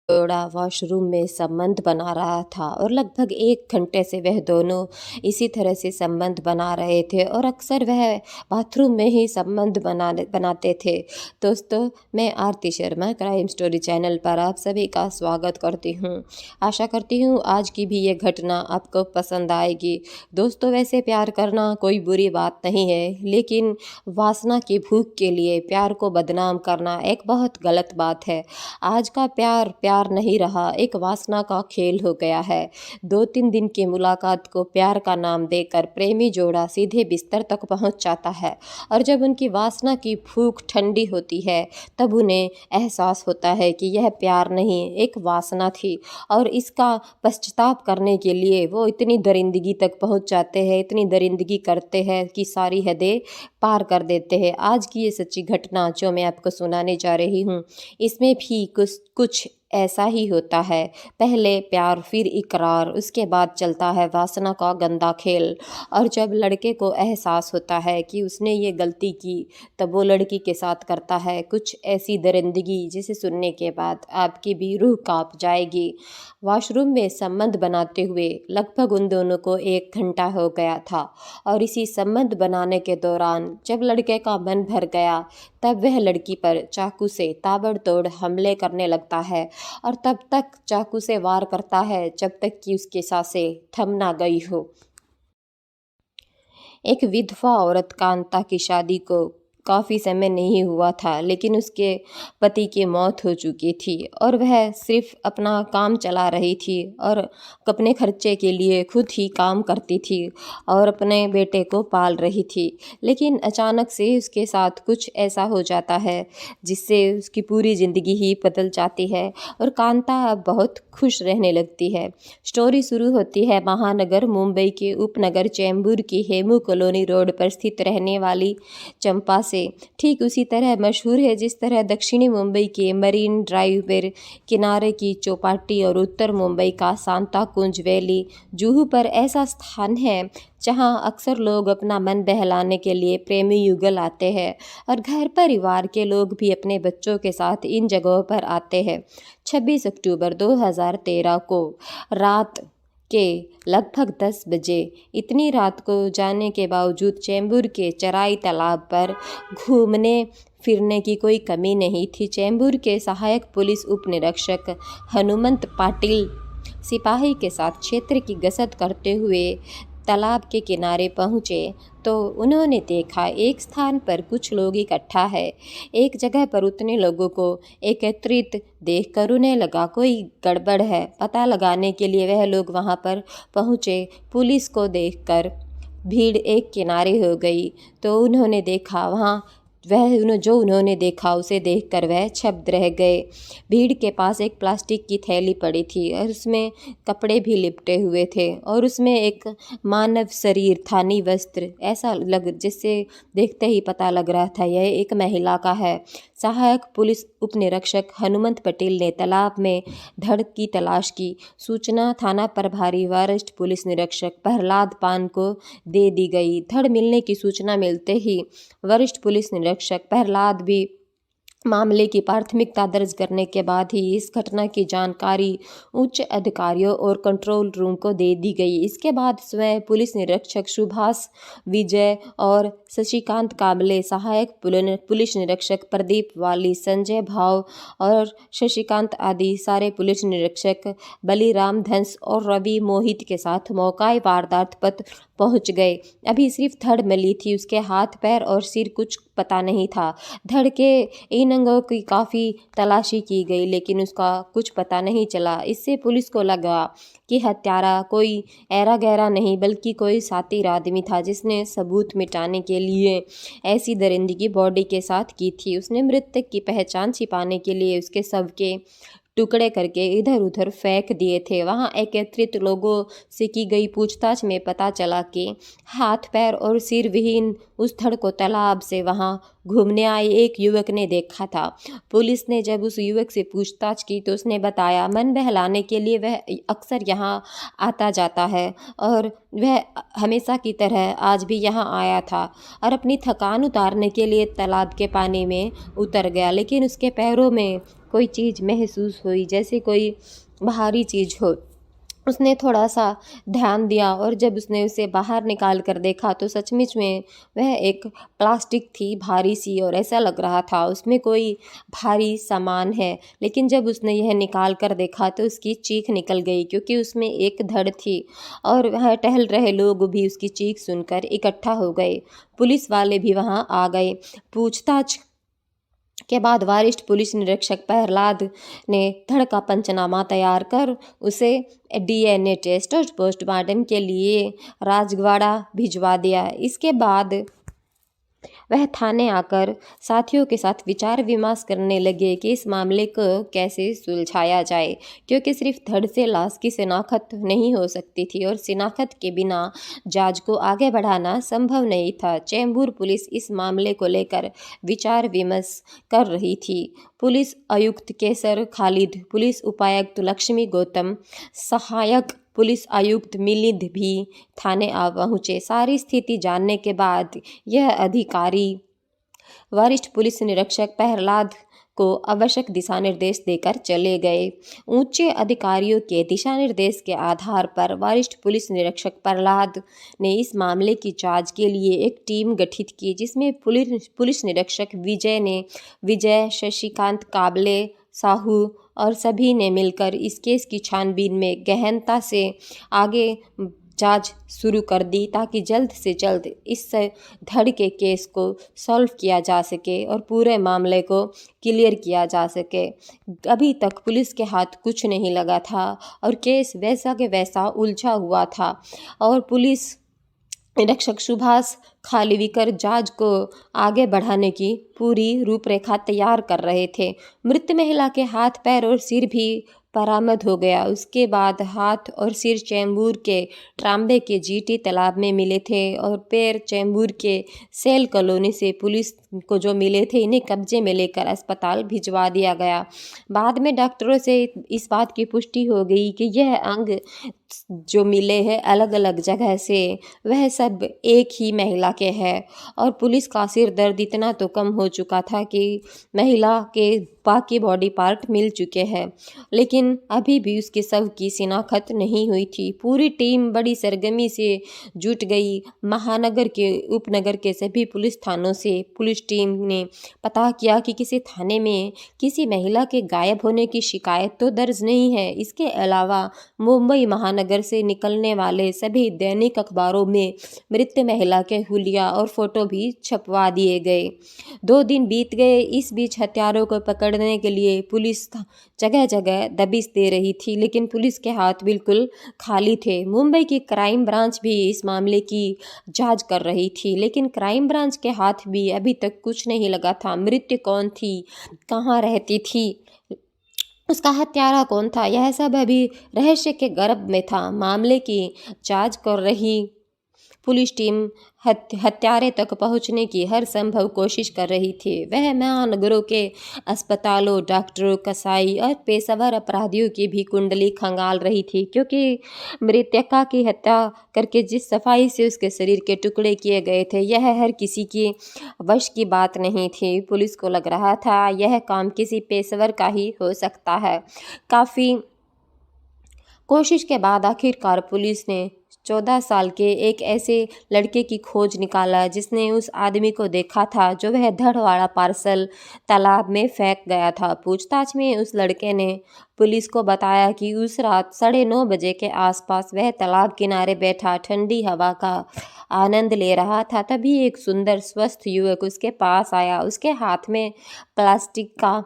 जोड़ा वॉशरूम में संबंध बना रहा था और लगभग 1 घंटे से वह दोनों इसी तरह से संबंध बना रहे थे और अक्सर वह बाथरूम में ही संबंध बनाते थे। दोस्तों, मैं आरती शर्मा क्राइम स्टोरी चैनल पर आप सभी का स्वागत करती हूँ। आशा करती हूँ आज की भी ये घटना आपको पसंद आएगी। दोस्तों, वैसे प्यार करना कोई बुरी बात नहीं है, लेकिन वासना की भूख के लिए प्यार को बदनाम करना एक बहुत गलत बात है। आज का प्यार प्यार नहीं रहा, एक वासना का खेल हो गया है। 2-3 दिन की मुलाकात को प्यार का नाम देकर प्रेमी जोड़ा सीधे बिस्तर तक पहुंच जाता है और जब उनकी वासना की भूख ठंडी होती है तब उन्हें एहसास होता है कि यह प्यार नहीं, एक वासना थी और इसका पश्चाताप करने के लिए वो इतनी दरिंदगी तक पहुंच जाते हैं, इतनी दरिंदगी करते हैं कि सारी हदें पार कर देते हैं। आज की ये सच्ची घटना जो मैं आपको सुनाने जा रही हूँ, इसमें भी कुछ ऐसा ही होता है। पहले प्यार, फिर इकरार, उसके बाद चलता है वासना का गंदा खेल। और जब लड़के को एहसास होता है कि उसने ये गलती की, तब वो लड़की के साथ करता है कुछ ऐसी दरिंदगी जिसे सुनने के बाद आपकी भी रूह कांप जाएगी। वॉशरूम में संबंध बनाते हुए लगभग उन दोनों को 1 घंटा हो गया था और इसी संबंध बनाने के दौरान जब लड़के का मन भर गया तब वह लड़की पर चाकू से ताबड़तोड़ हमले करने लगता है और तब तक चाकू से वार करता है जब तक कि उसकी सांसें थम ना गई हो। एक विधवा औरत कांता की शादी को काफ़ी समय नहीं हुआ था, लेकिन उसके पति की मौत हो चुकी थी और वह सिर्फ अपना काम चला रही थी और अपने खर्चे के लिए खुद ही काम करती थी और अपने बेटे को पाल रही थी। लेकिन अचानक से उसके साथ कुछ ऐसा हो जाता है जिससे उसकी पूरी ज़िंदगी ही बदल जाती है और कांता अब बहुत खुश रहने लगती है। स्टोरी शुरू होती है महानगर मुंबई के उपनगर चेंबूर की हेमू कॉलोनी रोड पर स्थित रहने वाली चंपा से। ठीक उसी तरह मशहूर है जिस तरह दक्षिणी मुंबई के मरीन ड्राइव पर किनारे की चौपाटी और उत्तर मुंबई का सांता कुंज वैली जुहू पर ऐसा स्थान है जहां अक्सर लोग अपना मन बहलाने के लिए प्रेमी युगल आते हैं और घर परिवार के लोग भी अपने बच्चों के साथ इन जगहों पर आते हैं। 26 अक्टूबर 2013 को रात के लगभग 10 बजे, इतनी रात को जाने के बावजूद चेंबूर के चराई तालाब पर घूमने फिरने की कोई कमी नहीं थी। चेंबूर के सहायक पुलिस उप निरीक्षक हनुमंत पाटिल सिपाही के साथ क्षेत्र की गश्त करते हुए तालाब के किनारे पहुँचे तो उन्होंने देखा एक स्थान पर कुछ लोग इकट्ठा है। एक जगह पर उतने लोगों को एकत्रित देखकर उन्हें लगा कोई गड़बड़ है। पता लगाने के लिए वह लोग वहां पर पहुँचे। पुलिस को देखकर भीड़ एक किनारे हो गई तो उन्होंने देखा वहाँ जो उन्होंने देखा उसे देखकर वह छब्द रह गए। भीड़ के पास एक प्लास्टिक की थैली पड़ी थी और उसमें कपड़े भी लिपटे हुए थे और उसमें एक मानव शरीर था, वस्त्र ऐसा लग जिससे देखते ही पता लग रहा था यह एक महिला का है। सहायक पुलिस उप निरीक्षक हनुमंत पटेल ने तालाब में धड़ की तलाश की। सूचना थाना प्रभारी वरिष्ठ पुलिस निरीक्षक प्रहलाद पान को दे दी गई। धड़ मिलने की सूचना मिलते ही वरिष्ठ पुलिस निरीक्षक प्रहलाद भी मामले की प्राथमिकता दर्ज करने के बाद ही इस घटना की जानकारी उच्च अधिकारियों और कंट्रोल रूम को दे दी गई। इसके बाद स्वयं पुलिस निरीक्षक सुभाष विजय और शशिकांत काबले, सहायक पुलिस निरीक्षक प्रदीप वाली, संजय भाव और शशिकांत आदि सारे पुलिस निरीक्षक बलिराम धंस और रवि मोहित के साथ मौका वारदात पर पहुंच गए। अभी सिर्फ धड़ मिली थी, उसके हाथ पैर और सिर कुछ पता नहीं था। धड़ के इन अंगों की काफ़ी तलाशी की गई लेकिन उसका कुछ पता नहीं चला। इससे पुलिस को लगा कि हत्यारा कोई ऐरा गहरा नहीं बल्कि कोई शातिर आदमी था जिसने सबूत मिटाने के लिए ऐसी दरिंदगी बॉडी के साथ की थी। उसने मृतक की पहचान छिपाने के लिए उसके शव के टुकड़े करके इधर उधर फेंक दिए थे। वहां एकत्रित लोगों से की गई पूछताछ में पता चला कि हाथ पैर और सिर विहीन उस धड़ को तालाब से वहां घूमने आए एक युवक ने देखा था। पुलिस ने जब उस युवक से पूछताछ की तो उसने बताया मन बहलाने के लिए वह अक्सर यहाँ आता जाता है और वह हमेशा की तरह आज भी यहाँ आया था और अपनी थकान उतारने के लिए तालाब के पानी में उतर गया, लेकिन उसके पैरों में कोई चीज़ महसूस हुई जैसे कोई भारी चीज़ हो। उसने थोड़ा सा ध्यान दिया और जब उसने उसे बाहर निकाल कर देखा तो सचमुच में वह एक प्लास्टिक थी भारी सी, और ऐसा लग रहा था उसमें कोई भारी सामान है। लेकिन जब उसने यह निकाल कर देखा तो उसकी चीख निकल गई, क्योंकि उसमें एक धड़ थी और वह टहल रहे लोग भी उसकी चीख सुनकर इकट्ठा हो गए। पुलिस वाले भी वहां आ गए। पूछताछ के बाद वरिष्ठ पुलिस निरीक्षक प्रहलाद ने धड़ का पंचनामा तैयार कर उसे डीएनए टेस्ट और पोस्टमार्टम के लिए राजवाड़ा भिजवा दिया। इसके बाद वह थाने आकर साथियों के साथ विचार विमर्श करने लगे कि इस मामले को कैसे सुलझाया जाए, क्योंकि सिर्फ धड़ से लाश की शिनाख्त नहीं हो सकती थी और शिनाख्त के बिना जांच को आगे बढ़ाना संभव नहीं था। चेंबूर पुलिस इस मामले को लेकर विचार विमर्श कर रही थी। पुलिस आयुक्त केसर खालिद, पुलिस उपायुक्त लक्ष्मी गौतम, सहायक पुलिस आयुक्त मिलिंद भी थाने आ पहुंचे। सारी स्थिति जानने के बाद यह अधिकारी वरिष्ठ पुलिस निरीक्षक प्रहलाद को आवश्यक दिशा निर्देश देकर चले गए। ऊंचे अधिकारियों के दिशा निर्देश के आधार पर वरिष्ठ पुलिस निरीक्षक प्रहलाद ने इस मामले की जांच के लिए एक टीम गठित की, जिसमें पुलिस निरीक्षक विजय, शशिकांत काबले, साहू और सभी ने मिलकर इस केस की छानबीन में गहनता से आगे जांच शुरू कर दी, ताकि जल्द से जल्द इस धड़ के केस को सॉल्व किया जा सके और पूरे मामले को क्लियर किया जा सके। अभी तक पुलिस के हाथ कुछ नहीं लगा था और केस वैसा के वैसा उलझा हुआ था और पुलिस निरीक्षक सुभाष खालीविकर जांच को आगे बढ़ाने की पूरी रूपरेखा तैयार कर रहे थे। मृत महिला के हाथ, पैर और सिर भी बरामद हो गया। उसके बाद हाथ और सिर चेंबूर के ट्राम्बे के जीटी तालाब में मिले थे और पैर चेंबूर के सेल कॉलोनी से पुलिस को जो मिले थे, इन्हें कब्जे में लेकर अस्पताल भिजवा दिया गया। बाद में डॉक्टरों से इस बात की पुष्टि हो गई कि यह अंग जो मिले हैं अलग अलग जगह से, वह सब एक ही महिला के हैं और पुलिस का सिर दर्द इतना तो कम हो चुका था कि महिला के बाकी बॉडी पार्ट मिल चुके हैं, लेकिन अभी भी उसके शव की शिनाख्त नहीं हुई थी। पूरी टीम बड़ी सरगर्मी से जुट गई। महानगर के उपनगर के सभी पुलिस थानों से पुलिस टीम ने पता किया कि किसी थाने में किसी महिला के गायब होने की शिकायत तो दर्ज नहीं है। इसके अलावा मुंबई महानगर से निकलने वाले सभी दैनिक अखबारों में मृत महिला के हुलिया और फोटो भी छपवा दिए गए। 2 दिन बीत गए। इस बीच हत्यारों को पकड़ने के लिए पुलिस जगह जगह दबिश दे रही थी, लेकिन पुलिस के हाथ बिल्कुल खाली थे। मुंबई की क्राइम ब्रांच भी इस मामले की जांच कर रही थी, लेकिन क्राइम ब्रांच के हाथ भी अभी तक कुछ नहीं लगा था। मृत्यु कौन थी, कहाँ रहती थी, उसका हत्यारा कौन था, यह सब अभी रहस्य के गर्भ में था। मामले की जांच कर रही पुलिस टीम हत्यारे तक पहुंचने की हर संभव कोशिश कर रही थी। वह महानगरों के अस्पतालों, डॉक्टरों, कसाई और पेशेवर अपराधियों की भी कुंडली खंगाल रही थी, क्योंकि मृतका की हत्या करके जिस सफाई से उसके शरीर के टुकड़े किए गए थे, यह हर किसी की वश की बात नहीं थी। पुलिस को लग रहा था यह काम किसी पेशेवर का ही हो सकता है। काफ़ी कोशिश के बाद आखिरकार पुलिस ने 14 साल के एक ऐसे लड़के की खोज निकाला जिसने उस आदमी को देखा था जो वह धड़ वाला पार्सल तालाब में फेंक गया था। पूछताछ में उस लड़के ने पुलिस को बताया कि उस रात 9:30 बजे के आसपास वह तालाब किनारे बैठा ठंडी हवा का आनंद ले रहा था। तभी एक सुंदर स्वस्थ युवक उसके पास आया। उसके हाथ में प्लास्टिक का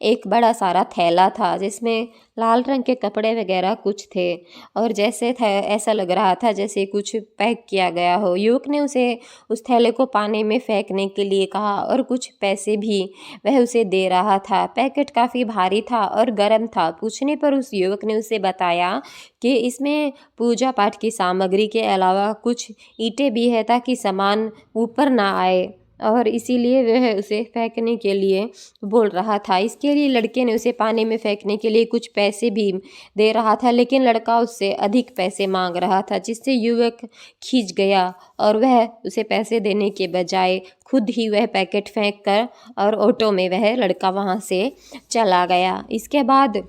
एक बड़ा सारा थैला था जिसमें लाल रंग के कपड़े वगैरह कुछ थे और जैसे था ऐसा लग रहा था जैसे कुछ पैक किया गया हो। युवक ने उसे उस थैले को पानी में फेंकने के लिए कहा और कुछ पैसे भी वह उसे दे रहा था। पैकेट काफ़ी भारी था और गर्म था। पूछने पर उस युवक ने उसे बताया कि इसमें पूजा पाठ की सामग्री के अलावा कुछ ईंटें भी है ताकि सामान ऊपर ना आए और इसीलिए वह उसे फेंकने के लिए बोल रहा था। इसके लिए लड़के ने उसे पानी में फेंकने के लिए कुछ पैसे भी दे रहा था, लेकिन लड़का उससे अधिक पैसे मांग रहा था, जिससे युवक खींच गया और वह उसे पैसे देने के बजाय खुद ही वह पैकेट फेंक कर और ऑटो में वह लड़का वहाँ से चला गया। इसके बाद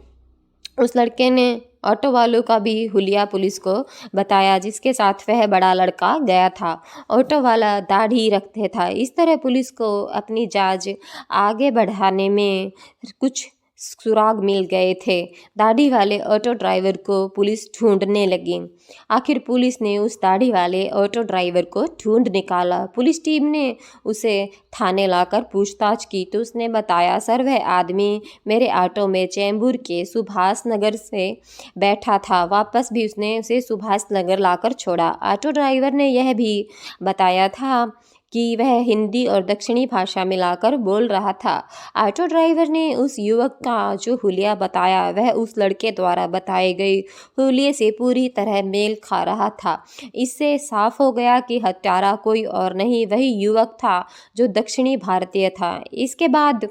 उस लड़के ने ऑटो वालों का भी हुलिया पुलिस को बताया, जिसके साथ वह बड़ा लड़का गया था। ऑटो वाला दाढ़ी रखते था। इस तरह पुलिस को अपनी जांच आगे बढ़ाने में कुछ सुराग मिल गए थे। दाढ़ी वाले ऑटो ड्राइवर को पुलिस ढूंढने लगी। आखिर पुलिस ने उस दाढ़ी वाले ऑटो ड्राइवर को ढूंढ निकाला। पुलिस टीम ने उसे थाने लाकर पूछताछ की तो उसने बताया, सर वह आदमी मेरे ऑटो में चैम्बूर के सुभाष नगर से बैठा था, वापस भी उसने उसे सुभाष नगर लाकर छोड़ा। ऑटो ड्राइवर ने यह भी बताया था कि वह हिंदी और दक्षिणी भाषा मिलाकर बोल रहा था। ऑटो ड्राइवर ने उस युवक का जो हुलिया बताया वह उस लड़के द्वारा बताए गए हुलिये से पूरी तरह मेल खा रहा था। इससे साफ हो गया कि हत्यारा कोई और नहीं वही युवक था जो दक्षिणी भारतीय था। इसके बाद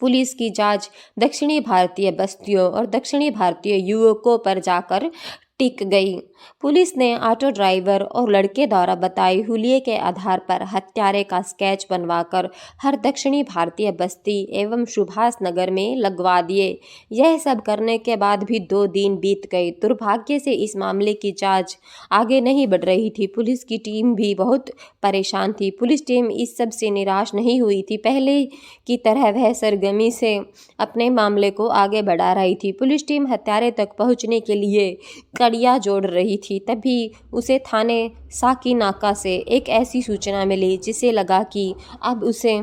पुलिस की जांच दक्षिणी भारतीय बस्तियों और दक्षिणी भारतीय युवकों पर जाकर टिक गई। पुलिस ने ऑटो ड्राइवर और लड़के द्वारा बताए हुलिये के आधार पर हत्यारे का स्केच बनवाकर हर दक्षिणी भारतीय बस्ती एवं सुभाष नगर में लगवा दिए। यह सब करने के बाद भी 2 दिन बीत गए। दुर्भाग्य से इस मामले की जांच आगे नहीं बढ़ रही थी। पुलिस की टीम भी बहुत परेशान थी। पुलिस टीम इस सब से निराश नहीं हुई थी। पहले की तरह वह सरगर्मी से अपने मामले को आगे बढ़ा रही थी। पुलिस टीम हत्यारे तक पहुंचने के लिए कड़ियाँ जोड़ रही थी। तभी उसे थाने साकीनाका से एक ऐसी सूचना मिली जिसे लगा कि अब उसे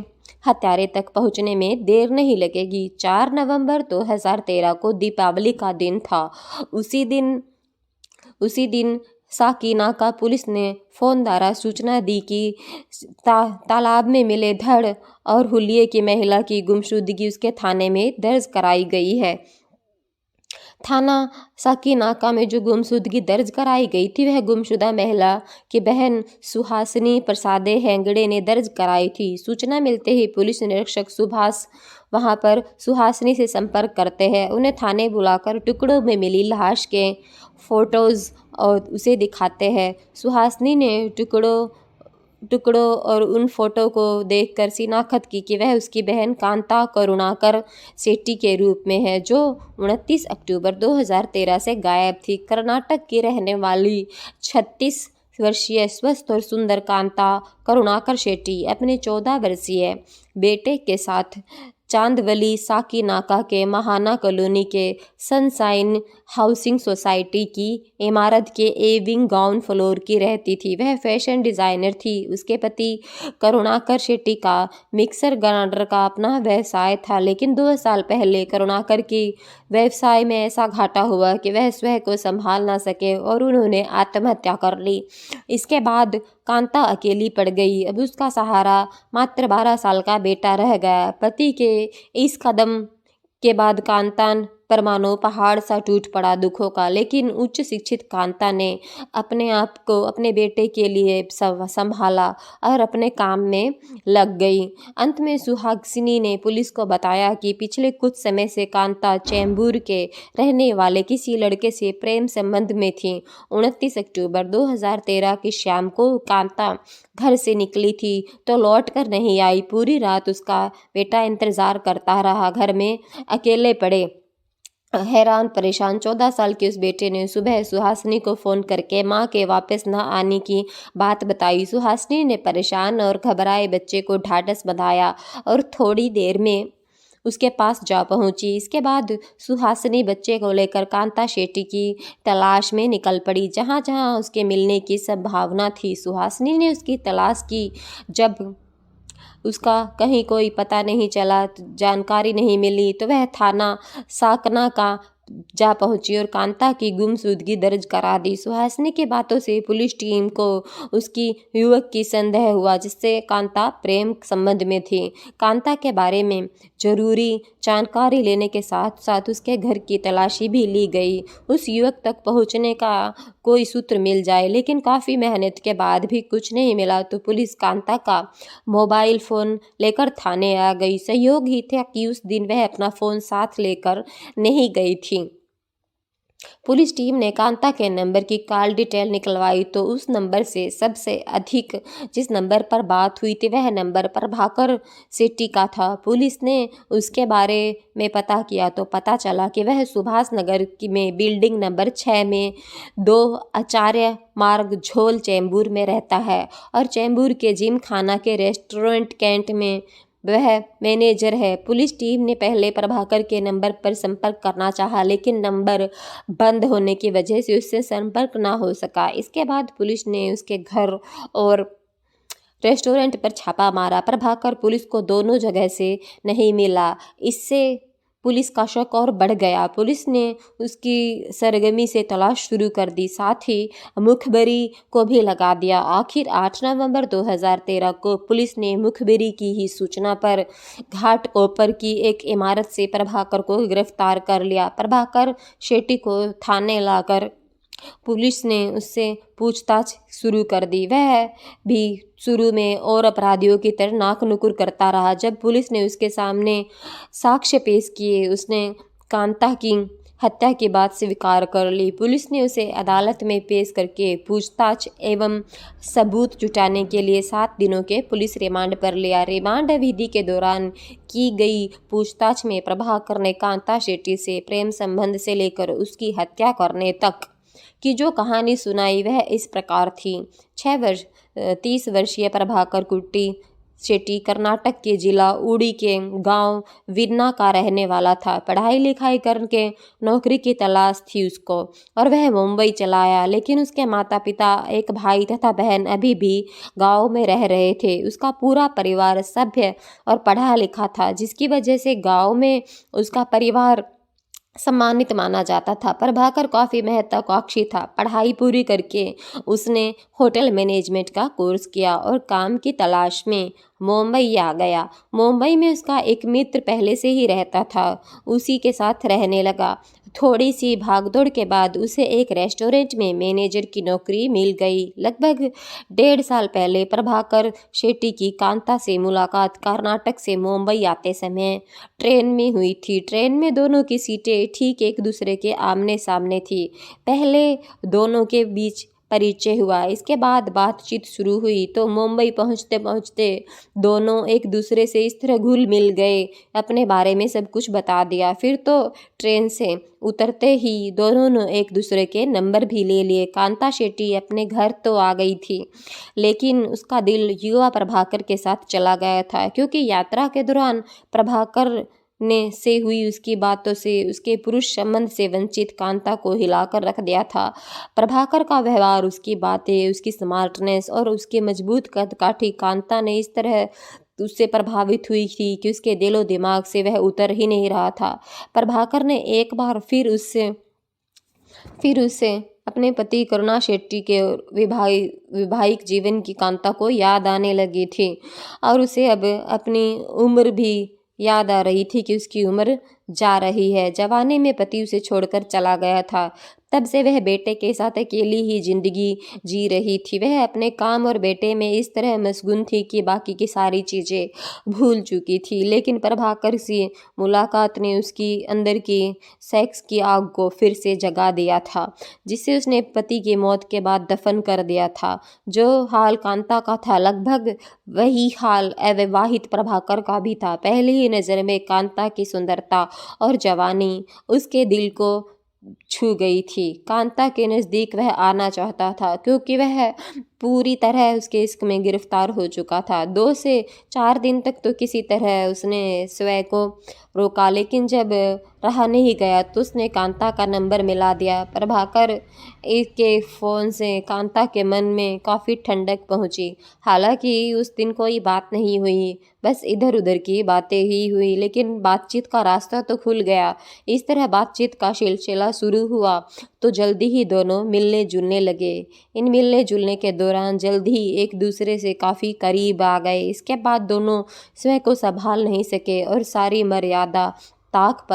हत्यारे तक पहुंचने में देर नहीं लगेगी। 4 नवंबर 2013 को दीपावली का दिन था। उसी दिन साकीनाका पुलिस ने फ़ोन द्वारा सूचना दी कि तालाब में मिले धड़ और हुलिये की महिला की गुमशुदगी उसके थाने में दर्ज कराई गई है। थाना साकीनाका में जो गुमशुदगी दर्ज कराई गई थी वह गुमशुदा महिला की बहन सुहासिनी प्रसादे हेंगड़े ने दर्ज कराई थी। सूचना मिलते ही पुलिस निरीक्षक सुभाष वहां पर सुहासिनी से संपर्क करते हैं। उन्हें थाने बुलाकर टुकड़ों में मिली लाश के फोटोज़ और उसे दिखाते हैं। सुहासिनी ने टुकड़ों और उन फोटो को देखकर शिनाख्त की कि वह उसकी बहन कांता करुणाकर शेट्टी के रूप में है, जो 29 अक्टूबर 2013 से गायब थी। कर्नाटक की रहने वाली 36 वर्षीय स्वस्थ और सुंदर कांता करुणाकर शेट्टी अपने 14 वर्षीय बेटे के साथ चांदवली साकीनाका के महाना कॉलोनी के सनशाइन हाउसिंग सोसाइटी की इमारत के ए विंग ग्राउंड फ्लोर की रहती थी। वह फैशन डिज़ाइनर थी। उसके पति करुणाकर शेट्टी का मिक्सर ग्राइंडर का अपना व्यवसाय था, लेकिन 2 साल पहले करुणाकर की व्यवसाय में ऐसा घाटा हुआ कि वह स्वयं को संभाल ना सके और उन्होंने आत्महत्या कर ली। इसके बाद कांता अकेली पड़ गई। अब उसका सहारा मात्र 12 साल का बेटा रह गया। पति के इस कदम के बाद कांता पर मानो पहाड़ सा टूट पड़ा दुखों का। लेकिन उच्च शिक्षित कांता ने अपने आप को अपने बेटे के लिए संभाला और अपने काम में लग गई। अंत में सुहासिनी ने पुलिस को बताया कि पिछले कुछ समय से कांता चैम्बूर के रहने वाले किसी लड़के से प्रेम संबंध में थी। 29 अक्टूबर 2013 की शाम को कांता घर से निकली थी तो लौट कर नहीं आई। पूरी रात उसका बेटा इंतजार करता रहा। घर में अकेले पड़े हैरान परेशान 14 साल के उस बेटे ने सुबह सुहासिनी को फ़ोन करके मां के वापस न आने की बात बताई। सुहासिनी ने परेशान और घबराए बच्चे को ढाढ़स बंधाया और थोड़ी देर में उसके पास जा पहुंची। इसके बाद सुहासिनी बच्चे को लेकर कांता शेट्टी की तलाश में निकल पड़ी। जहां जहां उसके मिलने की संभावना थी सुहासिनी ने उसकी तलाश की। जब उसका कहीं कोई पता नहीं चला, जानकारी नहीं मिली, तो वह थाना साकना का जा पहुंची और कांता की गुमशुदगी दर्ज करा दी। सुहासिनी की बातों से पुलिस टीम को उसकी युवक की संदेह हुआ, जिससे कांता प्रेम संबंध में थी। कांता के बारे में जरूरी जानकारी लेने के साथ साथ उसके घर की तलाशी भी ली गई, उस युवक तक पहुंचने का कोई सूत्र मिल जाए, लेकिन काफ़ी मेहनत के बाद भी कुछ नहीं मिला तो पुलिस कांता का मोबाइल फ़ोन लेकर थाने आ गई। संयोग ही था कि उस दिन वह अपना फ़ोन साथ लेकर नहीं गई थी। पुलिस टीम ने कांता के नंबर की कॉल डिटेल निकलवाई तो उस नंबर से सबसे अधिक जिस नंबर पर बात हुई थी वह नंबर प्रभाकर शेट्टी का था। पुलिस ने उसके बारे में पता किया तो पता चला कि वह सुभाष नगर में बिल्डिंग नंबर 6 में 2 आचार्य मार्ग झोल चैम्बूर में रहता है और चैम्बूर के जिम खाना के रेस्टोरेंट कैंट में वह मैनेजर है। पुलिस टीम ने पहले प्रभाकर के नंबर पर संपर्क करना चाहा, लेकिन नंबर बंद होने की वजह से उससे संपर्क ना हो सका। इसके बाद पुलिस ने उसके घर और रेस्टोरेंट पर छापा मारा। प्रभाकर पुलिस को दोनों जगह से नहीं मिला। इससे पुलिस का शक और बढ़ गया। पुलिस ने उसकी सरगर्मी से तलाश शुरू कर दी, साथ ही मुखबिरी को भी लगा दिया। आखिर 8 नवंबर 2013 को पुलिस ने मुखबिरी की ही सूचना पर घाटकोपर की एक इमारत से प्रभाकर को गिरफ्तार कर लिया। प्रभाकर शेट्टी को थाने लाकर पुलिस ने उससे पूछताछ शुरू कर दी। वह भी शुरू में और अपराधियों की तरह नाक नुकुर करता रहा। जब पुलिस ने उसके सामने साक्ष्य पेश किए, उसने कांता की हत्या की बात स्वीकार कर ली। पुलिस ने उसे अदालत में पेश करके पूछताछ एवं सबूत जुटाने के लिए 7 दिनों के पुलिस रिमांड पर लिया। रिमांड अवधि के दौरान की गई पूछताछ में प्रभाकर ने कांता शेट्टी से प्रेम संबंध से लेकर उसकी हत्या करने तक की जो कहानी सुनाई वह इस प्रकार थी। 30 वर्षीय प्रभाकर कुट्टी शेट्टी कर्नाटक के जिला उड़ी के गांव विन्ना का रहने वाला था। पढ़ाई लिखाई करके नौकरी की तलाश थी उसको और वह मुंबई चला आया, लेकिन उसके माता पिता, एक भाई तथा बहन अभी भी गांव में रह रहे थे। उसका पूरा परिवार सभ्य और पढ़ा लिखा था, जिसकी वजह से गांव में उसका परिवार सम्मानित माना जाता था। प्रभाकर काफ़ी महत्वाकांक्षी था। पढ़ाई पूरी करके उसने होटल मैनेजमेंट का कोर्स किया और काम की तलाश में मुंबई आ गया। मुंबई में उसका एक मित्र पहले से ही रहता था, उसी के साथ रहने लगा। थोड़ी सी भागदौड़ के बाद उसे एक रेस्टोरेंट में मैनेजर की नौकरी मिल गई। लगभग 1.5 साल पहले प्रभाकर शेट्टी की कांता से मुलाकात कर्नाटक से मुंबई आते समय ट्रेन में हुई थी। ट्रेन में दोनों की सीटें ठीक एक दूसरे के आमने सामने थी। पहले दोनों के बीच परिचय हुआ, इसके बाद बातचीत शुरू हुई तो मुंबई पहुंचते पहुंचते दोनों एक दूसरे से इस तरह घुल मिल गए, अपने बारे में सब कुछ बता दिया। फिर तो ट्रेन से उतरते ही दोनों ने एक दूसरे के नंबर भी ले लिए। कांता शेट्टी अपने घर तो आ गई थी, लेकिन उसका दिल युवा प्रभाकर के साथ चला गया था, क्योंकि यात्रा के दौरान प्रभाकर ने से हुई उसकी बातों से उसके पुरुष संबंध से वंचित कांता को हिलाकर रख दिया था। प्रभाकर का व्यवहार, उसकी बातें, उसकी स्मार्टनेस और उसके मजबूत कदकाठी कांता ने इस तरह उससे प्रभावित हुई थी कि उसके दिलो दिमाग से वह उतर ही नहीं रहा था। प्रभाकर ने एक बार फिर उससे अपने पति करुणा शेट्टी के वैवाहिक जीवन की कांता को याद आने लगी थी और उसे अब अपनी उम्र भी याद आ रही थी कि उसकी उम्र जा रही है। जवानी में पति उसे छोड़कर चला गया था, तब से वह बेटे के साथ अकेली ही जिंदगी जी रही थी। वह अपने काम और बेटे में इस तरह मशगूल थी कि बाकी की सारी चीज़ें भूल चुकी थी। लेकिन प्रभाकर से मुलाकात ने उसकी अंदर की सेक्स की आग को फिर से जगा दिया था, जिसे उसने पति की मौत के बाद दफन कर दिया था। जो हाल कांता का था, लगभग वही हाल अविवाहित प्रभाकर का भी था। पहली ही नज़र में कांता की सुंदरता और जवानी उसके दिल को छू गई थी। कांता के नज़दीक वह आना चाहता था, क्योंकि वह पूरी तरह उसके इश्क में गिरफ्तार हो चुका था। 2 से 4 दिन तक तो किसी तरह उसने स्वयं को रोका, लेकिन जब रहा नहीं गया तो उसने कांता का नंबर मिला दिया। प्रभाकर के फ़ोन से कांता के मन में काफ़ी ठंडक पहुंची। हालांकि उस दिन कोई बात नहीं हुई, बस इधर उधर की बातें ही हुई, लेकिन बातचीत का रास्ता तो खुल गया। इस तरह बातचीत का सिलसिला शुरू हुआ तो जल्दी ही दोनों मिलने जुलने लगे। इन मिलने जुलने के दौरान जल्द ही एक दूसरे से काफ़ी करीब आ गए। इसके बाद दोनों स्वयं को संभाल नहीं सके और सारी मर्यादा ताक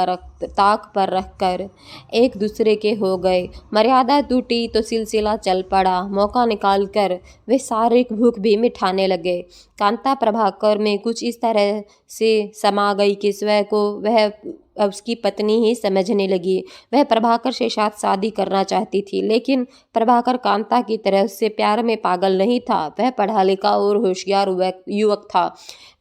पर रखकर एक दूसरे के हो गए। मर्यादा टूटी तो सिलसिला चल पड़ा। मौका निकालकर वे शारीरिक भूख भी मिटाने लगे। कांता प्रभाकर में कुछ इस तरह से समा गई कि स्वयं को वह उसकी पत्नी ही समझने लगी। वह प्रभाकर से साथ शादी करना चाहती थी, लेकिन प्रभाकर कांता की तरह उससे प्यार में पागल नहीं था। वह पढ़ा लिखा और होशियार युवक था।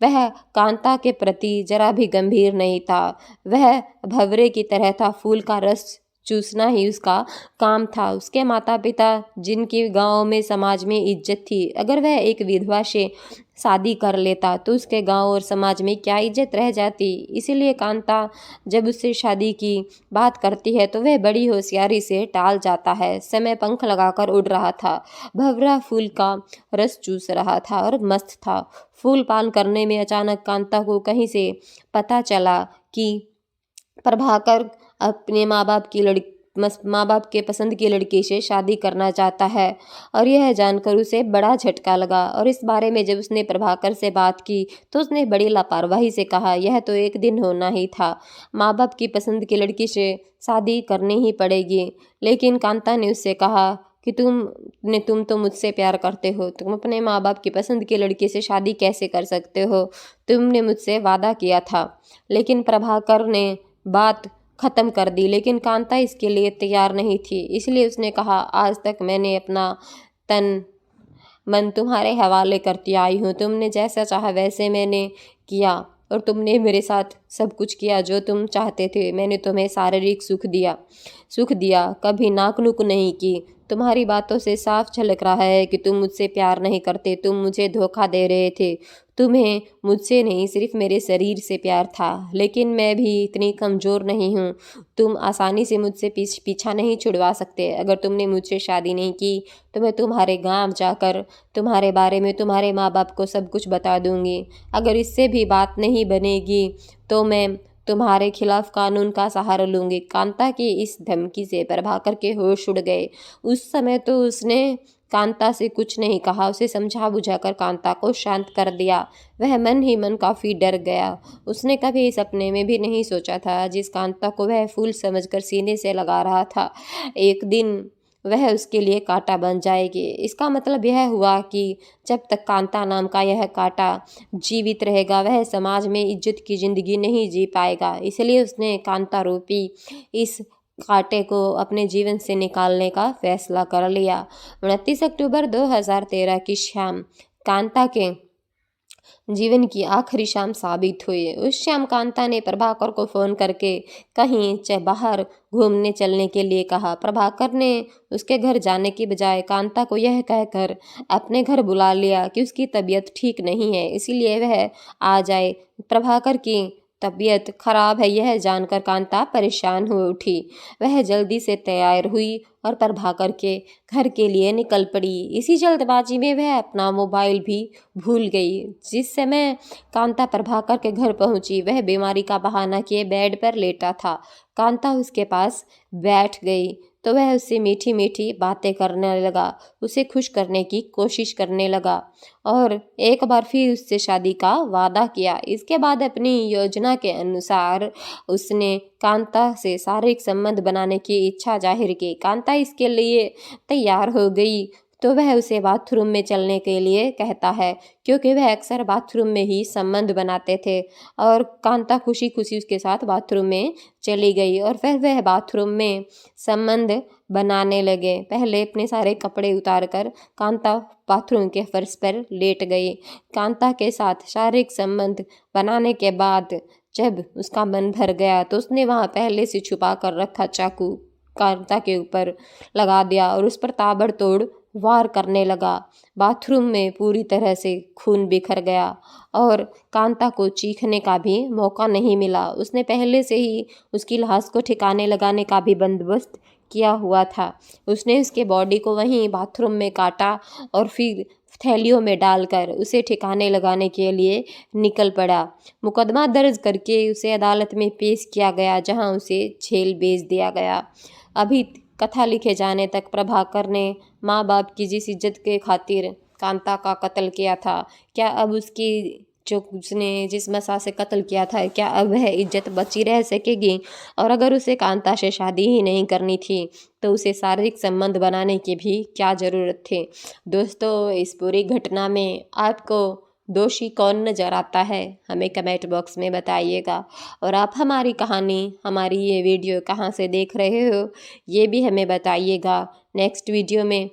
वह कांता के प्रति जरा भी गंभीर नहीं था। वह भंवरे की तरह था। फूल का रस चूसना ही उसका काम था। उसके माता पिता, जिनकी गांव में समाज में इज्जत थी, अगर वह एक विधवा से शादी कर लेता तो उसके गांव और समाज में क्या इज्जत रह जाती। इसीलिए कांता जब उससे शादी की बात करती है तो वह बड़ी होशियारी से टाल जाता है। समय पंख लगाकर उड़ रहा था। भंवरा फूल का रस चूस रहा था और मस्त था। फूल पान करने में अचानक कांता को कहीं से पता चला कि प्रभाकर अपने माँ बाप के पसंद की लड़की से शादी करना चाहता है, और यह जानकर उसे बड़ा झटका लगा। और इस बारे में जब उसने प्रभाकर से बात की तो उसने बड़ी लापरवाही से कहा, यह तो एक दिन होना ही था। माँ बाप की पसंद की लड़की से शादी करनी ही पड़ेगी। लेकिन कांता ने उससे कहा कि तुम तो मुझसे प्यार करते हो, तुम अपने माँ बाप की पसंद की लड़की से शादी कैसे कर सकते हो? तुमने मुझसे वादा किया था। लेकिन प्रभाकर ने बात खत्म कर दी, लेकिन कांता इसके लिए तैयार नहीं थी। इसलिए उसने कहा, आज तक मैंने अपना तन मन तुम्हारे हवाले करती आई हूँ। तुमने जैसा चाहा वैसे मैंने किया, और तुमने मेरे साथ सब कुछ किया जो तुम चाहते थे। मैंने तुम्हें शारीरिक सुख दिया, कभी नाक-नुक नहीं की। तुम्हारी बातों से साफ झलक रहा है कि तुम मुझसे प्यार नहीं करते, तुम मुझे धोखा दे रहे थे। तुम्हें मुझसे नहीं, सिर्फ मेरे शरीर से प्यार था। लेकिन मैं भी इतनी कमज़ोर नहीं हूँ। तुम आसानी से मुझसे पीछा नहीं छुड़वा सकते। अगर तुमने मुझसे शादी नहीं की तो मैं तुम्हारे गांव जाकर तुम्हारे बारे में तुम्हारे माँ बाप को सब कुछ बता दूंगी। अगर इससे भी बात नहीं बनेगी तो मैं तुम्हारे खिलाफ कानून का सहारा लूंगी। कांता की इस धमकी से प्रभाकर के होश उड़ गए। उस समय तो उसने कांता से कुछ नहीं कहा, उसे समझा बुझाकर कांता को शांत कर दिया। वह मन ही मन काफ़ी डर गया। उसने कभी सपने में भी नहीं सोचा था जिस कांता को वह फूल समझकर सीने से लगा रहा था, एक दिन वह उसके लिए कांटा बन जाएगी। इसका मतलब यह हुआ कि जब तक कांता नाम का यह कांटा जीवित रहेगा वह समाज में इज्जत की ज़िंदगी नहीं जी पाएगा। इसलिए उसने कांता रूपी इस कांटे को अपने जीवन से निकालने का फैसला कर लिया। 29 अक्टूबर 2013 की शाम कांता के जीवन की आखिरी शाम साबित हुई। उस शाम कांता ने प्रभाकर को फ़ोन करके कहीं बाहर घूमने चलने के लिए कहा। प्रभाकर ने उसके घर जाने की बजाय कांता को यह कहकर अपने घर बुला लिया कि उसकी तबीयत ठीक नहीं है, इसीलिए वह आ जाए। प्रभाकर की तबीयत खराब है यह जानकर कांता परेशान हो उठी। वह जल्दी से तैयार हुई और प्रभाकर के घर के लिए निकल पड़ी। इसी जल्दबाजी में वह अपना मोबाइल भी भूल गई। जिस समय कांता प्रभाकर के घर पहुंची वह बीमारी का बहाना किए बेड पर लेटा था। कांता उसके पास बैठ गई तो वह उससे मीठी मीठी बातें करने लगा, उसे खुश करने की कोशिश करने लगा और एक बार फिर उससे शादी का वादा किया। इसके बाद अपनी योजना के अनुसार उसने कांता से शारीरिक संबंध बनाने की इच्छा जाहिर की। कांता इसके लिए तैयार हो गई तो वह उसे बाथरूम में चलने के लिए कहता है, क्योंकि वह अक्सर बाथरूम में ही संबंध बनाते थे। और कांता खुशी खुशी उसके साथ बाथरूम में चली गई और फिर वह बाथरूम में संबंध बनाने लगे। पहले अपने सारे कपड़े उतारकर कांता बाथरूम के फर्श पर लेट गई। कांता के साथ शारीरिक संबंध बनाने के बाद जब उसका मन भर गया तो उसने वहाँ पहले से छुपा कर रखा चाकू कांता के ऊपर लगा दिया और उस पर ताबड़तोड़ वार करने लगा। बाथरूम में पूरी तरह से खून बिखर गया और कांता को चीखने का भी मौका नहीं मिला। उसने पहले से ही उसकी लाश को ठिकाने लगाने का भी बंदोबस्त किया हुआ था। उसने उसके बॉडी को वहीं बाथरूम में काटा और फिर थैलियों में डालकर उसे ठिकाने लगाने के लिए निकल पड़ा। मुकदमा दर्ज करके उसे अदालत में पेश किया गया, जहां उसे जेल भेज दिया गया। अभी कथा लिखे जाने तक प्रभाकर ने माँ बाप की जिस इज्जत के खातिर कांता का कत्ल किया था, क्या अब उसकी जो उसने जिस मसा से कत्ल किया था, क्या अब वह इज्जत बची रह सकेगी? और अगर उसे कांता से शादी ही नहीं करनी थी तो उसे शारीरिक संबंध बनाने की भी क्या ज़रूरत थी? दोस्तों, इस पूरी घटना में आपको दोषी कौन नज़र आता है, हमें कमेंट बॉक्स में बताइएगा। और आप हमारी कहानी, हमारी ये वीडियो कहाँ से देख रहे हो, ये भी हमें बताइएगा। नेक्स्ट वीडियो में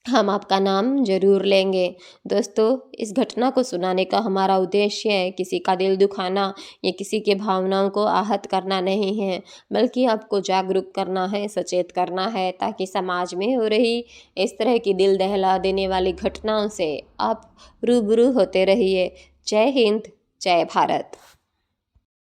हम आपका नाम ज़रूर लेंगे। दोस्तों, इस घटना को सुनाने का हमारा उद्देश्य है किसी का दिल दुखाना या किसी के भावनाओं को आहत करना नहीं है, बल्कि आपको जागरूक करना है, सचेत करना है, ताकि समाज में हो रही इस तरह की दिल दहला देने वाली घटनाओं से आप रूबरू होते रहिए। जय हिंद, जय भारत।